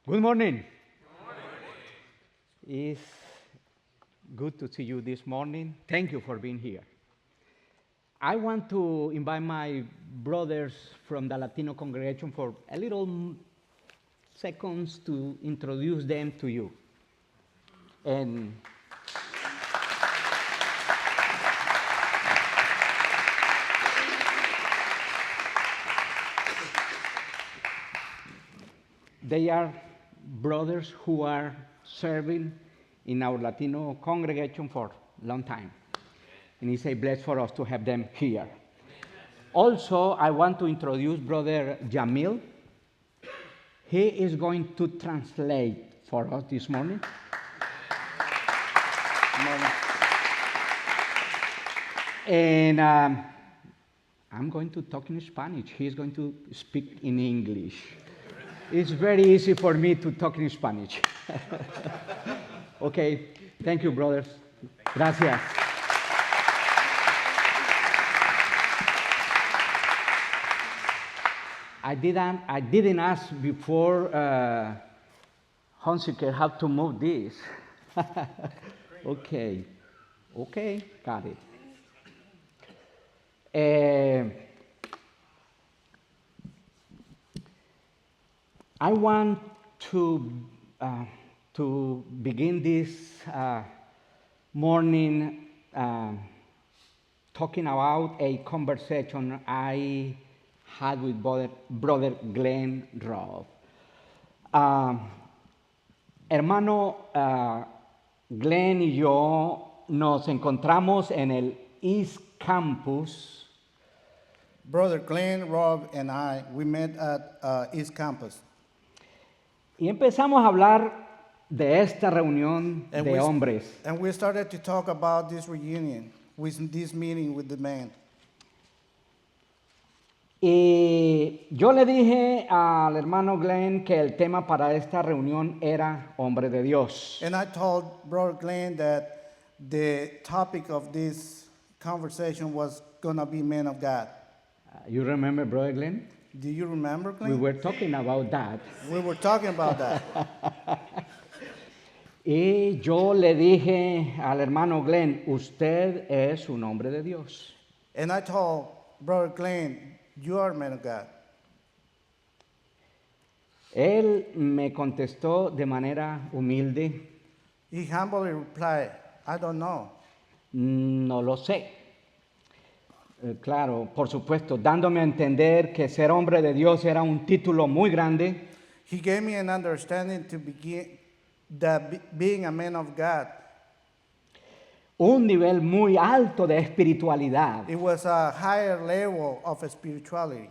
Good morning. It's good to see you this morning. Thank you for being here. I want to invite my brothers from the Latino congregation for a little seconds to introduce them to you. And they are brothers who are serving in our Latino congregation for a long time. And it's a blessing for us to have them here. Also, I want to introduce Brother Jamil. He is going to translate for us this morning. And I'm going to talk in Spanish. He's going to speak in English. It's very easy for me to talk in Spanish. Okay, thank you, brothers. Gracias. I didn't ask before Hunziker how to move this. Okay, got it. I want to begin this morning talking about a conversation I had with Brother Glenn Robb. Hermano Glenn y yo nos encontramos en el East Campus. Brother Glenn, Rob, and I, we met at East Campus. Y empezamos a hablar de esta reunión de hombres. And we started to talk about this reunion, with this meeting with the men. Y yo le dije al hermano Glenn que el tema para esta reunión era hombre de Dios. And I told Brother Glenn that the topic of this conversation was going to be men of God. You remember, Brother Glenn? Do you remember, Glenn? We were talking about that. We were talking about that. Y yo le dije al hermano Glenn, usted es un hombre de Dios. And I told Brother Glenn, you are a man of God. Él me contestó de manera humilde. He humbly replied, I don't know. No lo sé. Claro, por supuesto, dándome a entender que ser hombre de Dios era un título muy grande. He gave me an understanding to begin that being a man of God, Un nivel muy alto de espiritualidad. it was a higher level of spirituality.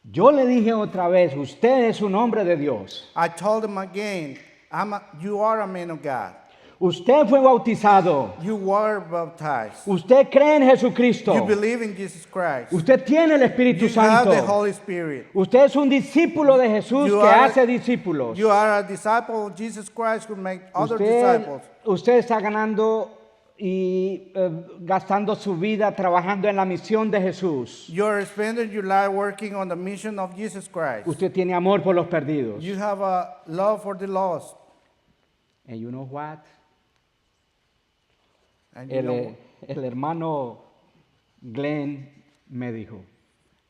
Yo le dije otra vez, usted es un hombre de Dios. I told him again, you are a man of God. Usted fue bautizado. You were baptized. Usted cree en Jesucristo. You believe in Jesus Christ. Usted tiene el Espíritu You have Santo. the Holy Spirit. Usted es un discípulo de Jesús You que are- hace discípulos. You are a disciple of Jesus Christ who makes other disciples. Usted está ganando y gastando su vida trabajando en la misión de Jesús. You are spending your life working on the mission of Jesus Christ. Usted tiene amor por los perdidos. You have a love for the lost. And you know what? And, you know, El hermano Glenn me dijo,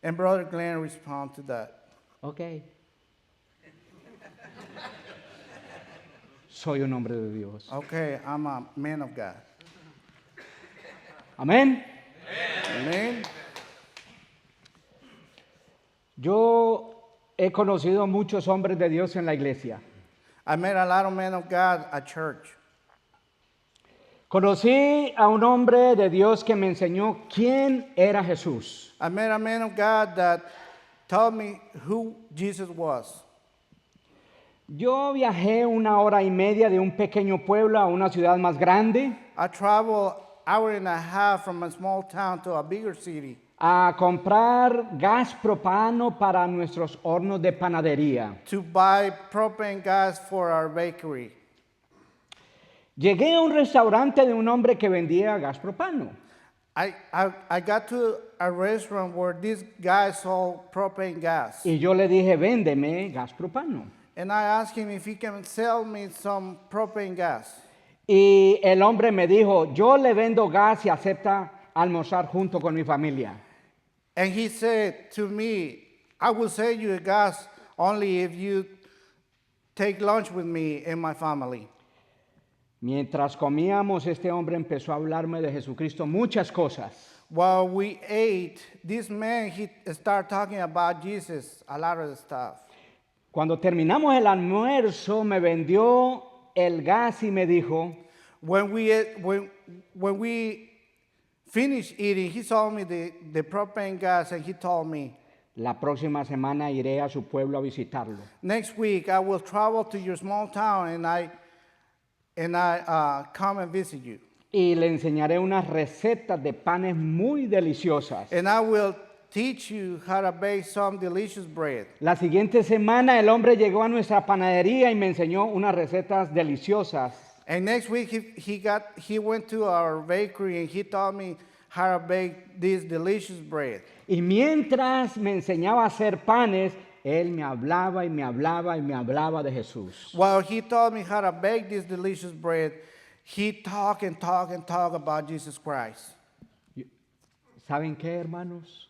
and Brother Glenn responded to that. ok. Soy un hombre de Dios. Okay, I'm a man of God. Amén. Amen. Yo he conocido muchos hombres de Dios en la iglesia. I met a lot of men of God at church. Conocí a un hombre de Dios que me enseñó quién era Jesús. I met a man of God that told me who Jesus was. Yo viajé 1 hora y media de un pequeño pueblo a una ciudad más grande I traveled an hour and a half from a small town to a bigger city a comprar gas propano para nuestros hornos de panadería. to buy propane gas for our bakery. Llegué a un restaurante de un hombre que vendía gas propano. I got to a restaurant where this guy sold propane gas. Y yo le dije, véndeme gas propano. And I asked him if he can sell me some propane gas. Y el hombre me dijo, yo le vendo gas y acepta almorzar junto con mi familia. And he said to me, I will sell you gas only if you take lunch with me and my family. Mientras comíamos, este hombre empezó a hablarme de Jesucristo muchas cosas. While we ate, this man, he started talking about Jesus, a lot of stuff. Cuando terminamos el almuerzo, me vendió el gas y me dijo, When we finished eating, he sold me the propane gas and he told me, la próxima semana iré a su pueblo a visitarlo. next week I will travel to your small town and I come and visit you. Y le enseñaré unas recetas de panes muy deliciosas. And I will teach you how to bake some delicious bread. La siguiente semana el hombre llegó a nuestra panadería y me enseñó unas recetas deliciosas. And next week he went to our bakery and he taught me how to bake this delicious bread. Y mientras me enseñaba a hacer panes, él me hablaba y me hablaba y me hablaba de Jesús. While he taught me how to bake this delicious bread, he talked and talked and talked about Jesus Christ. ¿Saben qué, hermanos?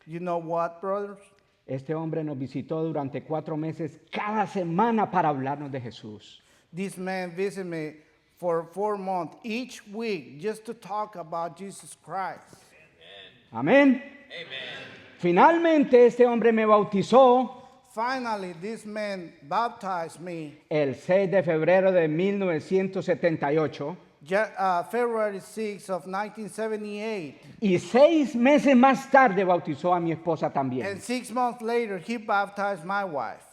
You know what, brothers? Este hombre nos visitó durante 4 meses cada semana para hablarnos de Jesús. This man visited me for 4 months each week just to talk about Jesus Christ. Amén. Finalmente este hombre me bautizó Finally, this man baptized me el 6 de febrero de 1978 February 6 of 1978. y 6 meses más tarde bautizó a mi esposa también. And 6 months later, he baptized my wife.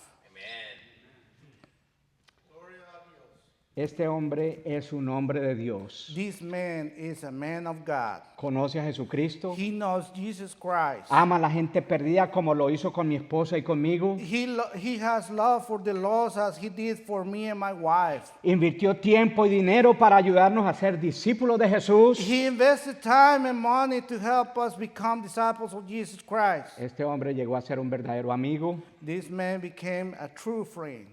Este hombre es un hombre de Dios. This man is a man of God. Conoce a Jesucristo. He knows Jesus Christ. Ama a la gente perdida como lo hizo con mi esposa y conmigo. He has love for the lost as he did for me and my wife. Invirtió tiempo y dinero para ayudarnos a ser discípulos de Jesús. He invested time and money to help us become disciples of Jesus Christ. Este hombre llegó a ser un verdadero amigo. This man became a true friend.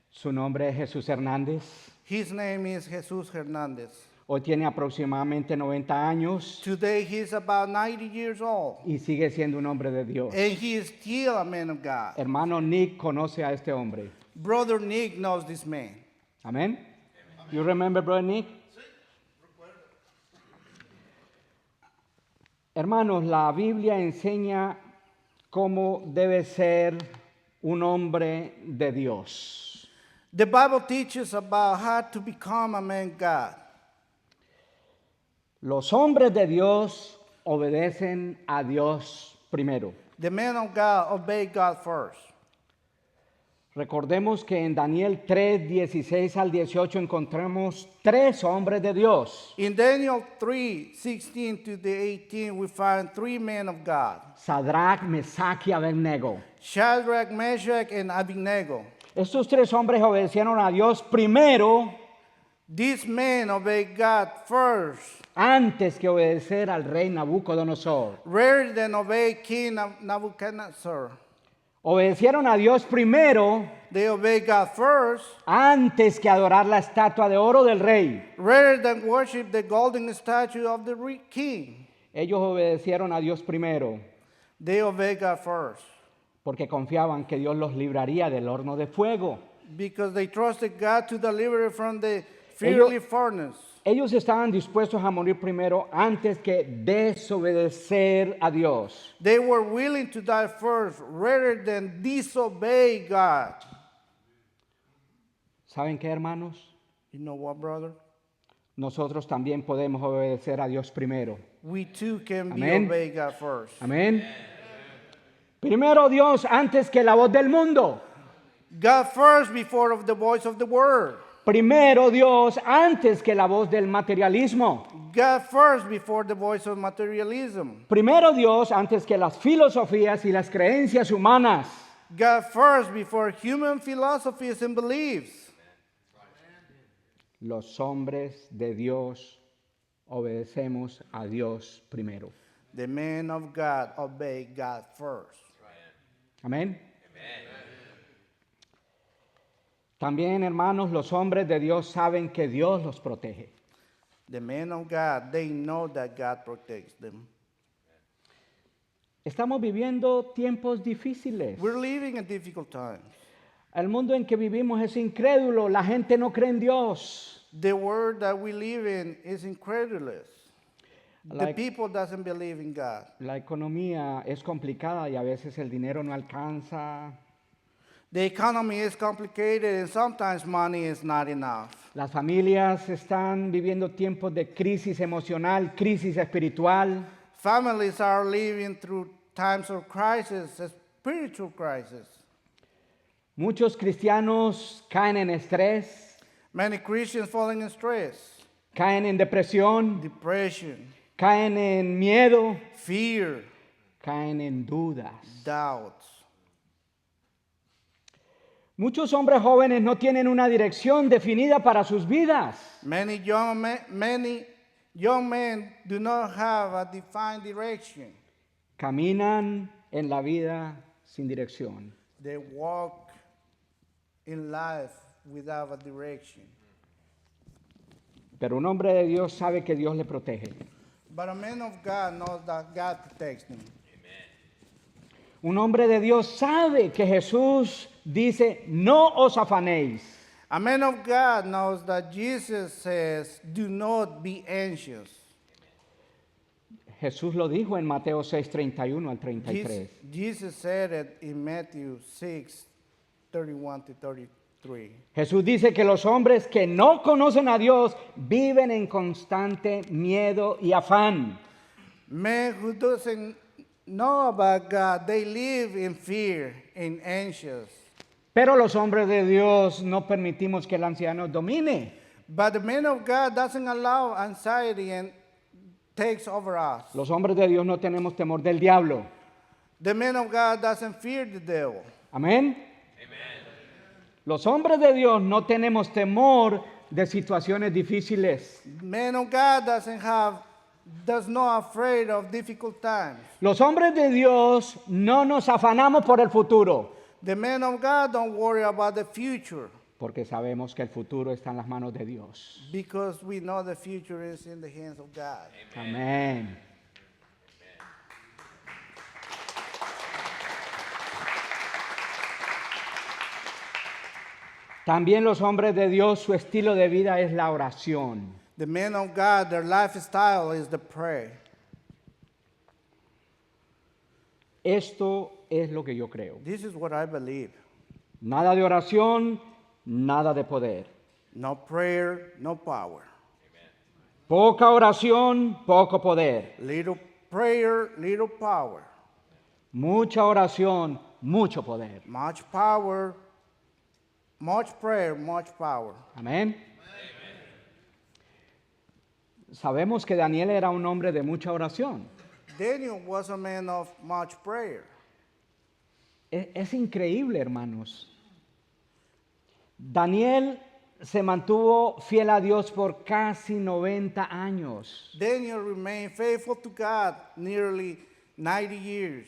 Su nombre es Jesús Hernández. His name is Jesus Hernandez. Hoy tiene aproximadamente 90 años Today he's about 90 years old. y sigue siendo un hombre de Dios. And he is still a man of God. Hermano Nick conoce a este hombre. Brother Nick knows this man. Amén. You remember Brother Nick? Hermanos, la Biblia enseña cómo debe ser un hombre de Dios. The Bible teaches about how to become a man of God. Los hombres de Dios obedecen a Dios primero. The men of God obey God first. Recordemos que en Daniel 3, 16 al 18 encontramos 3 hombres de Dios. In Daniel 3, 16 to the 18, we find 3 men of God. Sadrach, Mesach y Abednego. Shadrach, Meshach, and Abednego. Estos 3 hombres obedecieron a Dios primero These men obey God first, antes que obedecer al rey Nabucodonosor. rather than obey King Nebuchadnezzar. Obedecieron a Dios primero They obey God first, antes que adorar la estatua de oro del rey. rather than worship the golden statue of the king. Ellos obedecieron a Dios primero They obey God first porque confiaban que Dios los libraría del horno de fuego. because they trusted God to deliver from the fiery furnace. Ellos estaban dispuestos a morir primero antes que desobedecer a Dios. They were willing to die first rather than disobey God. ¿Saben qué, hermanos? You know what, brother? Nosotros también podemos obedecer a Dios primero. We too can Amén. obey God first. Amén. Primero Dios antes que la voz del mundo. God first before of the voice of the word. Primero Dios antes que la voz del materialismo. God first before the voice of materialism. Primero Dios antes que las filosofías y las creencias humanas. God first before human philosophies and beliefs. Los hombres de Dios obedecemos a Dios primero. The men of God obey God first. Amén. También, hermanos, los hombres de Dios saben que Dios los protege. The men of God, they know that God protects them. Estamos viviendo tiempos difíciles. We're living in difficult times. El mundo en que vivimos es incrédulo, la gente no cree en Dios. The world that we live in is incredulous. The Like- people doesn't believe in God. La economía es complicada y a veces el dinero no alcanza. The economy is complicated and sometimes money is not enough. Las familias están viviendo tiempos de crisis emocional, crisis espiritual. Families are living through times of crisis, a spiritual crisis. Muchos cristianos caen en estrés, Many Christians falling in stress, caen en depresión, depression, caen en miedo, fear, caen en dudas. doubts. Muchos hombres jóvenes no tienen una dirección definida para sus vidas. Many young men do not have a defined direction. Caminan en la vida sin dirección. They walk in life without a direction. Pero un hombre de Dios sabe que Dios le protege. But a man of God knows that God protects them. Un hombre de Dios sabe que Jesús dice, no os afanéis. A man of God knows that Jesus says, do not be anxious. Jesús lo dijo en Mateo 6, 31 al 33. Jesus said it in Matthew 6, 31 to 33. Jesús dice que los hombres que no conocen a Dios viven en constante miedo y afán. Men who doesn't know about God, they live in fear and anxious. Pero los hombres de Dios no permitimos que el anciano domine. But the man of God doesn't allow anxiety and takes over us. Los hombres de Dios no tenemos temor del diablo. The man of God doesn't fear the devil. Amén. Los hombres de Dios no tenemos temor de situaciones difíciles. Man of God does not afraid of difficult times. Los hombres de Dios no nos afanamos por el futuro, The man of God don't worry about the future porque sabemos que el futuro está en las manos de Dios. because we know the future is in the hands of God. Amén. También los hombres de Dios, su estilo de vida es la oración. The men of God, their lifestyle is the prayer. Esto es lo que yo creo. This is what I believe. Nada de oración, nada de poder. No prayer, no power. Poca oración, poco poder. Little prayer, little power. Mucha oración, mucho poder. Much power, much prayer, much power. Amén. Sabemos que Daniel era un hombre de mucha oración. Daniel was a man of much prayer. Es increíble, hermanos. Daniel se mantuvo fiel a Dios por casi 90 años, Daniel remained faithful to God nearly 90 years,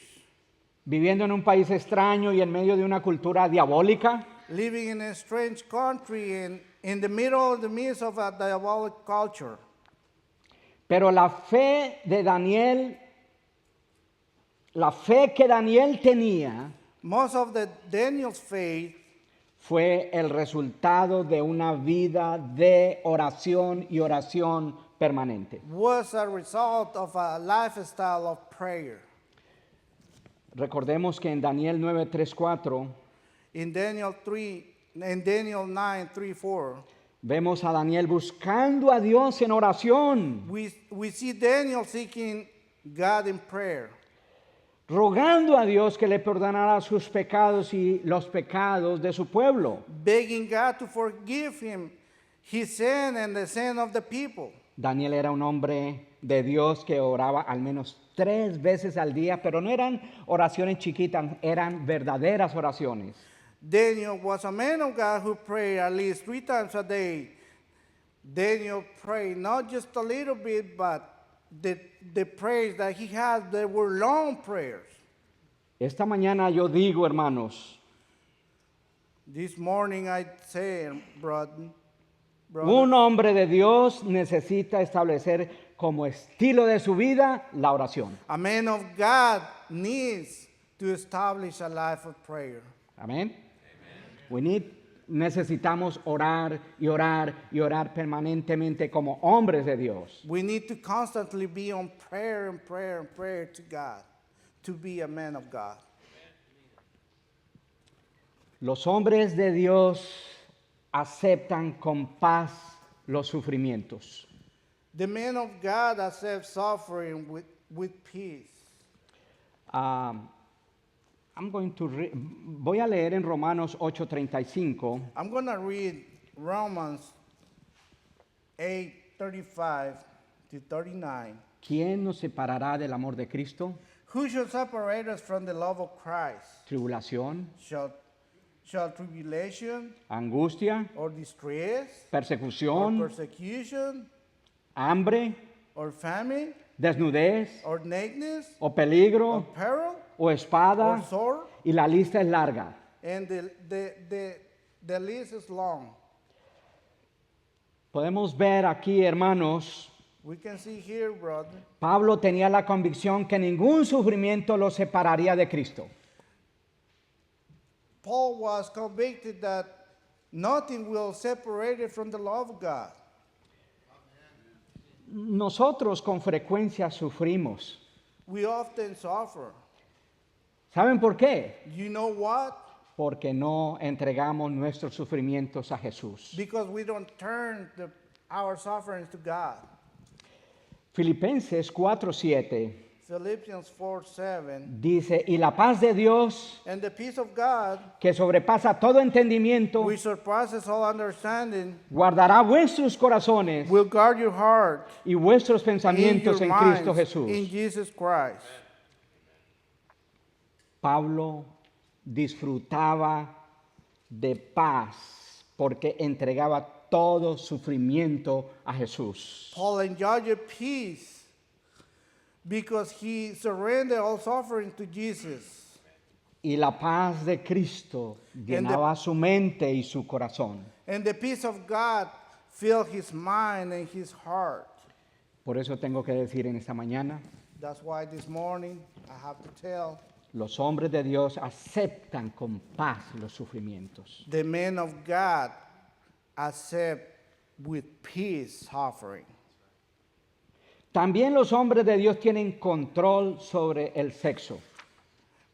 viviendo en un país extraño y en medio de una cultura diabólica. living in a strange country and in the midst of a diabolic culture. Pero la fe de Daniel, la fe que Daniel tenía, Most of Daniel's faith fue el resultado de una vida de oración y oración permanente. was a result of a lifestyle of prayer. Recordemos que en Daniel 9, 3, 4 In Daniel 9, 3, 4, vemos a Daniel buscando a Dios en oración, we see Daniel seeking God in prayer, rogando a Dios que le perdonara sus pecados y los pecados de su pueblo. begging God to forgive him his sin and the sin of the people. Daniel era un hombre de Dios que oraba al menos 3 veces al día, pero no eran oraciones chiquitas, eran verdaderas oraciones. Daniel was a man of God who prayed at least 3 times a day, Daniel prayed not just a little bit, but the prayers that he had, they were long prayers. Esta mañana yo digo, hermanos, This morning I say, brother, un hombre de Dios necesita establecer como estilo de su vida la oración. a man of God needs to establish a life of prayer. Amén. Necesitamos orar y orar y orar permanentemente como hombres de Dios. We need to constantly be on prayer and prayer and prayer to God, to be a man of God. Los hombres de Dios aceptan con paz los sufrimientos. The man of God accepts suffering with peace. Voy a leer en Romanos 8:35. I'm going to read Romans 8:35 to 39. ¿Quién nos separará del amor de Cristo? Who shall separate us from the love of Christ? Tribulación, Shall tribulation angustia, or distress or persecución, persecution hambre, or famine desnudez, or nakedness o or peligro, peril o espada, or sword? y la lista es larga. And the list is long. Podemos ver aquí, hermanos, We can see here, brother, Pablo tenía la convicción que ningún sufrimiento lo separaría de Cristo. Paul was convicted that nothing will separate it from the love of God. Nosotros con frecuencia sufrimos. We often suffer. ¿Saben por qué? You know what? Porque no entregamos nuestros sufrimientos a Jesús. Because we don't turn our sufferings to God. Filipenses 4:7 Philippians 4:7. dice, y la paz de Dios, And the peace of God, que sobrepasa todo entendimiento, which surpasses all understanding, guardará vuestros corazones will guard your heart y vuestros and pensamientos your en Cristo minds Jesús. in Jesus Christ. Pablo disfrutaba de paz porque entregaba todo sufrimiento a Jesús. Paul enjoyed peace because he surrendered all suffering to Jesus. Y la paz de Cristo llenaba su mente y su corazón. And the peace of God filled his mind and his heart. Por eso tengo que decir en esta mañana, That's why this morning I have to tell los hombres de Dios aceptan con paz los sufrimientos. the men of God accept with peace suffering. También los hombres de Dios tienen control sobre el sexo.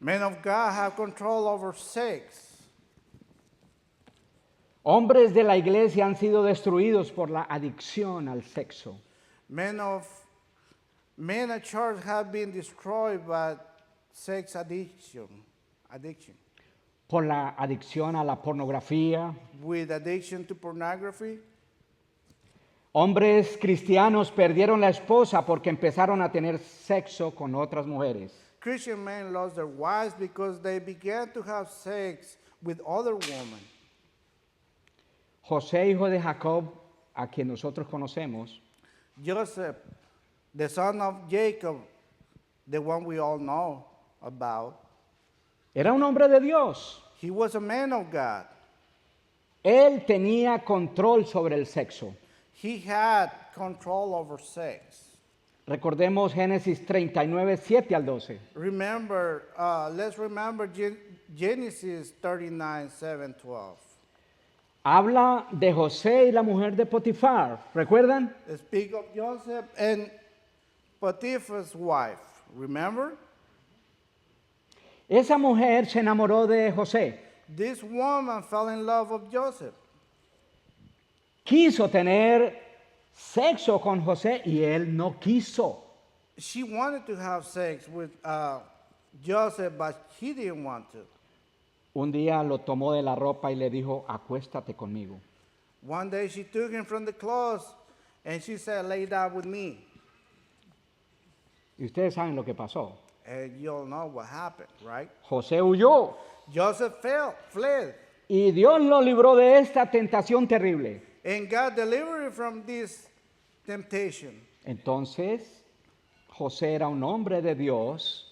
Men of God have control over sex. Hombres de la iglesia han sido destruidos por la adicción al sexo. Men at church have been destroyed by sex addiction, Por la adicción a la pornografía. with addiction to pornography. Hombres cristianos perdieron la esposa porque empezaron a tener sexo con otras mujeres. Christian men lost their wives because they began to have sex with other women. José, hijo de Jacob, a quien nosotros conocemos, Joseph, the son of Jacob, the one we all know about, era un hombre de Dios. he was a man of God. Él tenía control sobre el sexo. He had control over sex. Recordemos Génesis 39, 7 al 12. Let's remember Genesis 39, 7, 12. Habla de José y la mujer de Potifar. ¿Recuerdan? Speak of Joseph and Potiphar's wife. Remember? Esa mujer se enamoró de José. This woman fell in love with Joseph. Quiso tener sexo con José y él no quiso. She wanted to have sex with Joseph, but he didn't want to. Un día lo tomó de la ropa y le dijo, acuéstate conmigo. One day she took him from the clothes and she said, lay down with me. Y ustedes saben lo que pasó. And you all know what happened, right? José huyó Joseph fled. y Dios lo libró de esta tentación terrible. And God delivered him from this temptation. Entonces, José era un hombre de Dios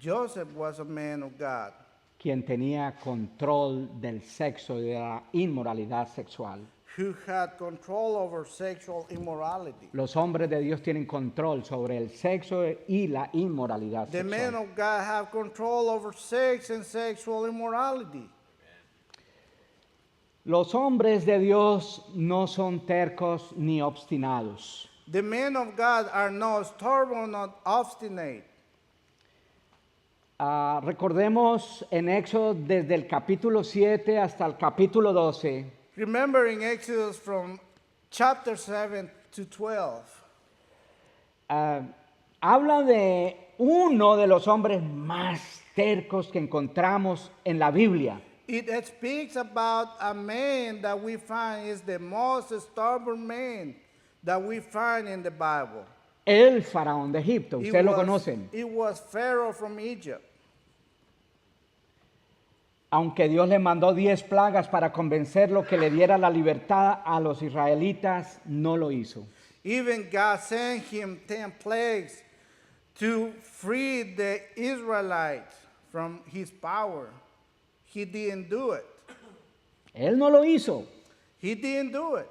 Joseph was a man of God quien tenía control del sexo y de la inmoralidad sexual. who had control over sexual immorality. Los hombres de Dios tienen control sobre el sexo y la inmoralidad The men sexual. of God have control over sex and sexual immorality. Los hombres de Dios no son tercos ni obstinados. The men of God are not stubborn, not obstinate. Recordemos en Éxodo desde el capítulo 7 hasta el capítulo 12, Remember in Exodus from chapter 7 to 12, habla de uno de los hombres más tercos que encontramos en la Biblia. it speaks about a man that we find is the most stubborn man that we find in the Bible. El faraón de Egipto, ustedes lo conocen. It was Pharaoh from Egypt. Aunque Dios le mandó 10 plagas para convencerlo que le diera la libertad a los israelitas, no lo hizo. Even God sent him 10 plagues to free the Israelites from his power. He didn't do it. Él no lo hizo. He didn't do it.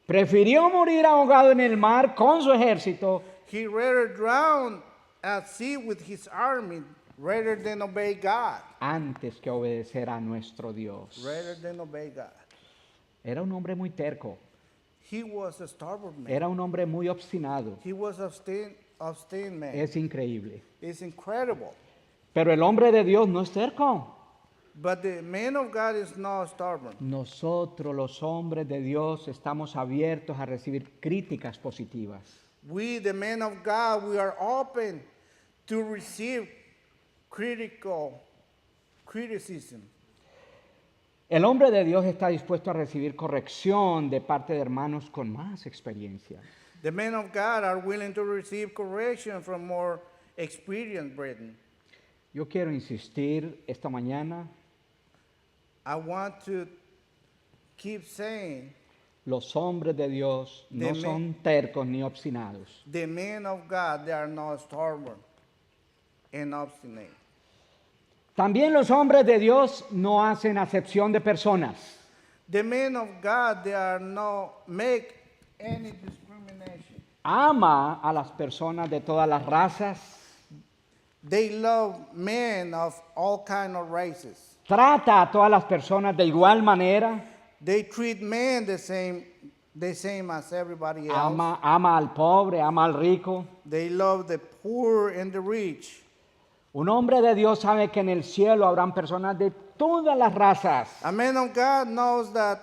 Prefirió morir ahogado en el mar con su ejército He rather drown at sea with his army rather than obey God. antes que obedecer a nuestro Dios. Rather than obey God. Era un hombre muy terco. He was a stubborn man. Era un hombre muy obstinado. He was a obstinate man. Es increíble. It's incredible. Pero el hombre de Dios no es terco. But the man of God is not stubborn. Nosotros, los hombres de Dios, estamos abiertos a recibir críticas positivas. We, the men of God, we are open to receive criticism. El hombre de Dios está dispuesto a recibir corrección de parte de hermanos con más experiencia. The men of God are willing to receive correction from more experienced brethren. Yo quiero insistir esta mañana, I want to keep saying los hombres de Dios no The son tercos ni obstinados. the men of God, they are not stubborn and obstinate. También los hombres de Dios no hacen acepción de personas. The men of God, they are not make any discrimination. Ama a las personas de todas las razas, They love men of all kind of races. trata a todas las personas de igual manera, They treat men the same as everybody else. ama al pobre, ama al rico. They love the poor and the rich. Un hombre de Dios sabe que en el cielo habrán personas de todas las razas. A man of God knows that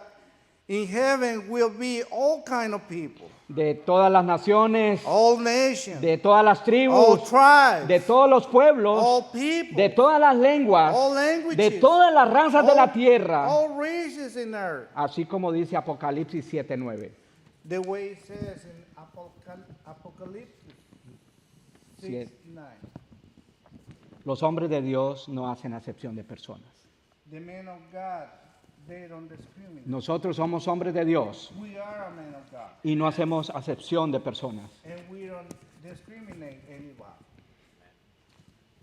in heaven will be all kind of people, De todas las naciones, all nations, de todas las all tribus, tribes, de todos los pueblos, all people, de todas las lenguas, all languages, de todas las razas de la tierra, all races in earth. así como dice Apocalipsis 7:9. The way it says in Apocalypse Sí. 6:9. Los hombres de Dios no hacen acepción de personas. The men of God, they don't discriminate. Nosotros somos hombres de Dios We are a man of God, y no hacemos acepción de personas. and we don't discriminate anybody.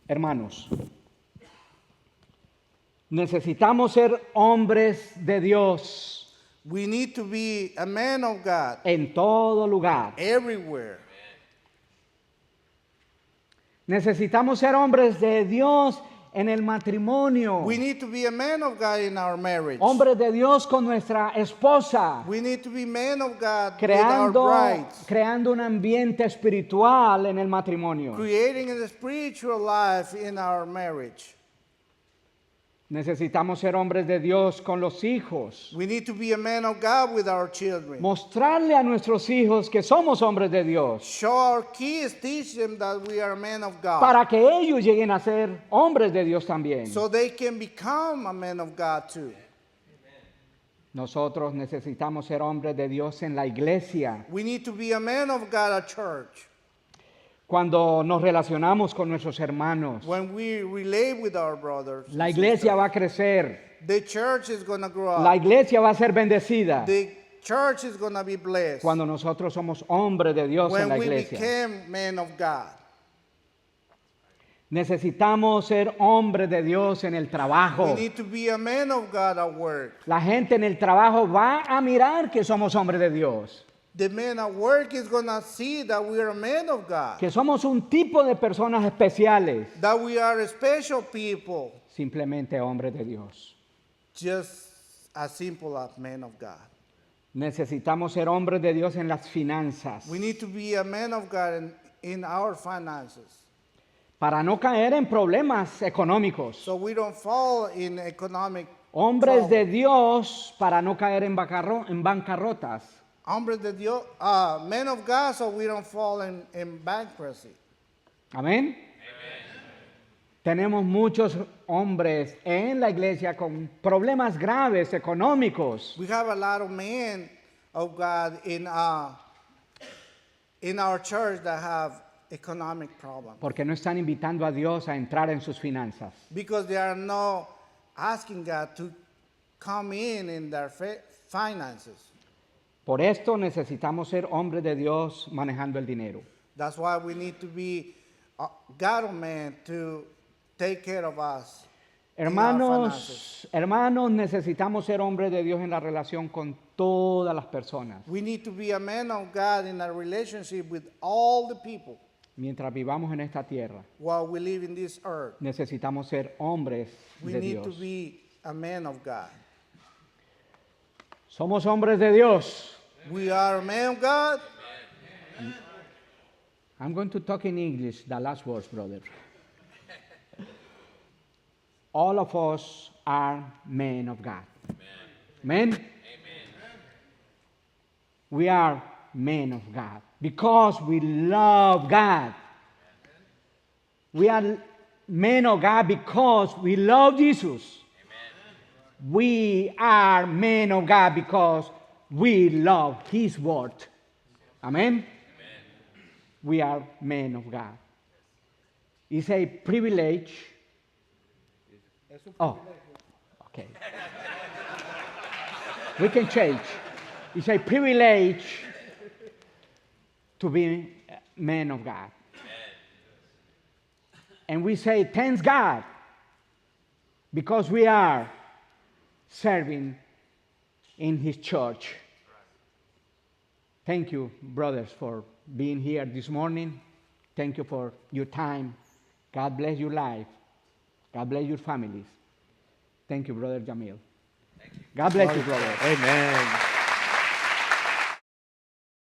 Hermanos, necesitamos ser hombres de Dios We need to be a man of God en todo lugar. everywhere. Necesitamos ser hombres de Dios en el matrimonio. We need to be a man of God in our marriage. Hombres de Dios con nuestra esposa. We need to be men of God with our brides. Creando un ambiente espiritual en el matrimonio. Creating a spiritual life in our marriage. Necesitamos ser hombres de Dios con los hijos. We need to be a man of God with our children. Mostrarle a nuestros hijos que somos hombres de Dios. Show our kids, teach them that we are men of God. Para que ellos lleguen a ser hombres de Dios también. So they can become a man of God too. Nosotros necesitamos ser hombres de Dios en la iglesia. We need to be a man of God at church. Cuando nos relacionamos con nuestros hermanos, When we relate with our brothers, la iglesia va a crecer. the church is going to grow La up. iglesia va a ser bendecida. The church is going to be blessed. cuando nosotros somos hombres de Dios en When la we iglesia. became men of God. Necesitamos ser hombres de Dios en el We trabajo. need to be a man of God at work. La gente en el trabajo va a mirar que somos hombres de Dios, The man at work is going to see that we are a man of God. que somos un tipo de personas especiales, That we are special people. simplemente hombres de Dios. Just as simple as men of God. Necesitamos ser hombres de Dios en las finanzas We need to be a man of God in our finances. para no caer en problemas económicos. So we don't fall in economic Hombres trouble. de Dios para no caer en bancarrotas. Hombres de Dios, men of God, so we don't fall in bankruptcy. Amén. Tenemos muchos hombres en la iglesia con problemas graves económicos. We have a lot of men of God in our church that have economic problems Porque no están invitando a Dios a entrar en sus finanzas. because they are not asking God to come in their finances. Por esto necesitamos ser hombres de Dios manejando el dinero. That's why we need to be God man to take care of us. in our finances. Hermanos, necesitamos ser hombres de Dios en la relación con todas las personas. We need to be a man of God in a relationship with all the people Mientras vivamos en esta tierra, while we live in this earth. necesitamos ser hombres We de need to Dios. be a man of God. Somos hombres de Dios. We are a man of God. I'm going to talk in English, the last words, brother. All of us are men of God. Amen? We are men of God because we love God. We are men of God because we love Jesus. We are men of God because we love His word. Amen? We are men of God. It's a privilege. Oh, okay. We can change. It's a privilege to be men of God. And we say, thanks God, because we are serving in His church. Thank you, brothers, for being here this morning. Thank you for your time. God bless your life. God bless your families. Thank you, Brother Jamil. God bless you, brother. Amen.